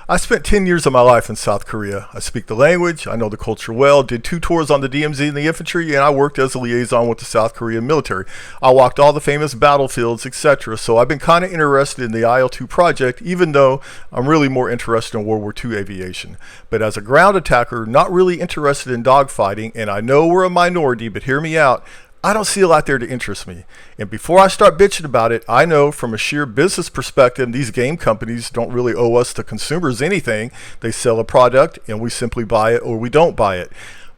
I spent 10 years of my life in South Korea. I speak the language, I know the culture well, did 2 tours on the DMZ and the infantry, and I worked as a liaison with the South Korean military. I walked all the famous battlefields, etc. So I've been kind of interested in the IL-2 project, even though I'm really more interested in World War II aviation. But as a ground attacker, not really interested in dogfighting, and I know we're a minority, but hear me out, I don't see a lot there to interest me. And before I start bitching about it, I know from a sheer business perspective, these game companies don't really owe us, the consumers, anything. They sell a product and we simply buy it or we don't buy it.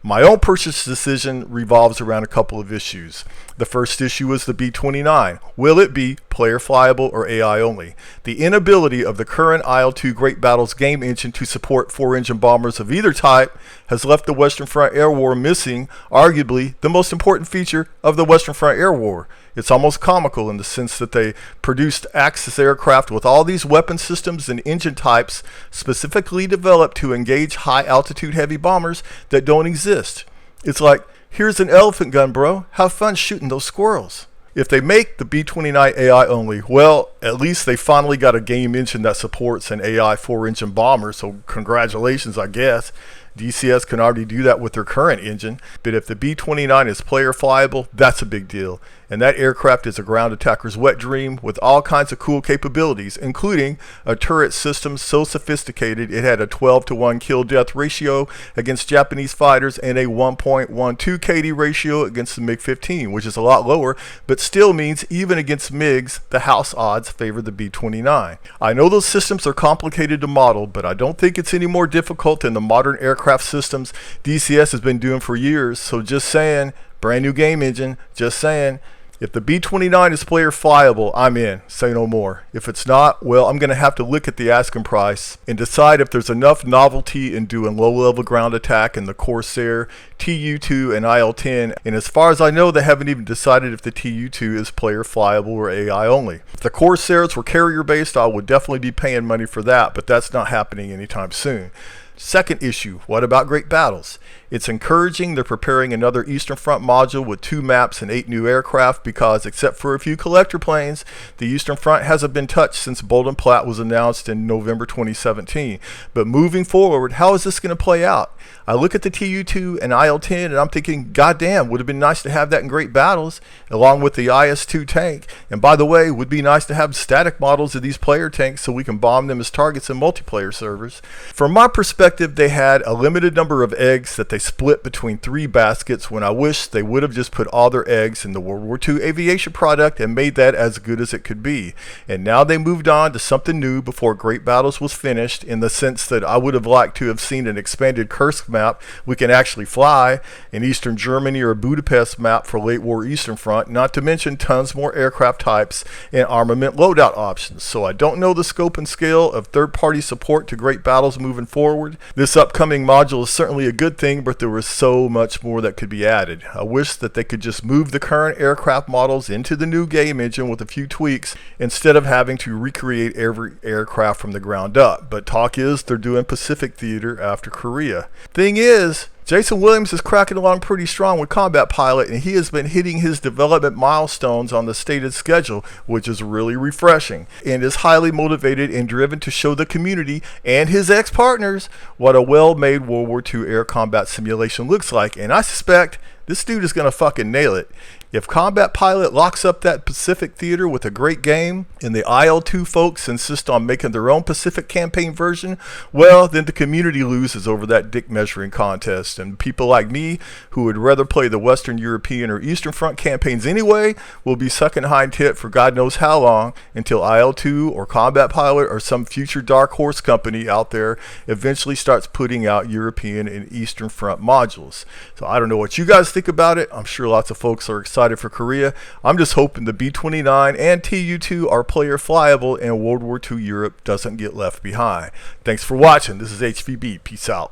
My own purchase decision revolves around a couple of issues. The first issue is the B-29. Will it be player flyable or AI only? The inability of the current IL-2 Great Battles game engine to support 4-engine bombers of either type has left the Western Front Air War missing, arguably, the most important feature of the Western Front Air War. It's almost comical in the sense that they produced Axis aircraft with all these weapon systems and engine types specifically developed to engage high-altitude heavy bombers that don't exist. It's like, here's an elephant gun, bro. Have fun shooting those squirrels. If they make the B-29 AI only, well, at least they finally got a game engine that supports an AI 4-engine bomber, so congratulations, I guess. DCS can already do that with their current engine, but if the B-29 is player flyable, that's a big deal. And that aircraft is a ground attacker's wet dream with all kinds of cool capabilities, including a turret system so sophisticated it had a 12-to-1 kill-death ratio against Japanese fighters and a 1.12 KD ratio against the MiG-15, which is a lot lower, but still means even against MiGs, the house odds favor the B-29. I know those systems are complicated to model, but I don't think it's any more difficult than the modern aircraft systems DCS has been doing for years, so just saying, brand new game engine, just saying. If the B-29 is player flyable, I'm in. Say no more. If it's not, well, I'm going to have to look at the asking price and decide if there's enough novelty in doing low-level ground attack in the Corsair, TU-2, and IL-10. And as far as I know, they haven't even decided if the TU-2 is player flyable or AI only. If the Corsairs were carrier-based, I would definitely be paying money for that, but that's not happening anytime soon. Second issue, what about Great Battles? It's encouraging they're preparing another Eastern Front module with 2 maps and 8 new aircraft because, except for a few collector planes, the Eastern Front hasn't been touched since Bold and Platt was announced in November 2017. But moving forward, how is this going to play out? I look at the TU-2 and IL-10 and I'm thinking, goddamn, would have been nice to have that in Great Battles, along with the IS-2 tank. And by the way, would be nice to have static models of these player tanks so we can bomb them as targets in multiplayer servers. From my perspective, they had a limited number of eggs that they split between 3 baskets when I wish they would have just put all their eggs in the World War II aviation product and made that as good as it could be. And now they moved on to something new before Great Battles was finished, in the sense that I would have liked to have seen an expanded Kursk map we can actually fly, an Eastern Germany or a Budapest map for late war Eastern Front, not to mention tons more aircraft types and armament loadout options. So I don't know the scope and scale of third-party support to Great Battles moving forward. This upcoming module is certainly a good thing, but there was so much more that could be added. I wish that they could just move the current aircraft models into the new game engine with a few tweaks instead of having to recreate every aircraft from the ground up. But talk is they're doing Pacific Theater after Korea. Thing is, Jason Williams is cracking along pretty strong with Combat Pilot, and he has been hitting his development milestones on the stated schedule, which is really refreshing, and is highly motivated and driven to show the community and his ex-partners what a well-made World War II air combat simulation looks like, and I suspect this dude is going to fucking nail it. If Combat Pilot locks up that Pacific Theater with a great game, and the IL-2 folks insist on making their own Pacific campaign version, well, then the community loses over that dick measuring contest, and people like me, who would rather play the Western European or Eastern Front campaigns anyway, will be sucking hind tit for God knows how long, until IL-2 or Combat Pilot or some future dark horse company out there eventually starts putting out European and Eastern Front modules. So I don't know what you guys think about it. I'm sure lots of folks are excited for Korea. I'm just hoping the B-29 and TU-2 are player flyable and World War II Europe doesn't get left behind. Thanks for watching. This is HVB. Peace out.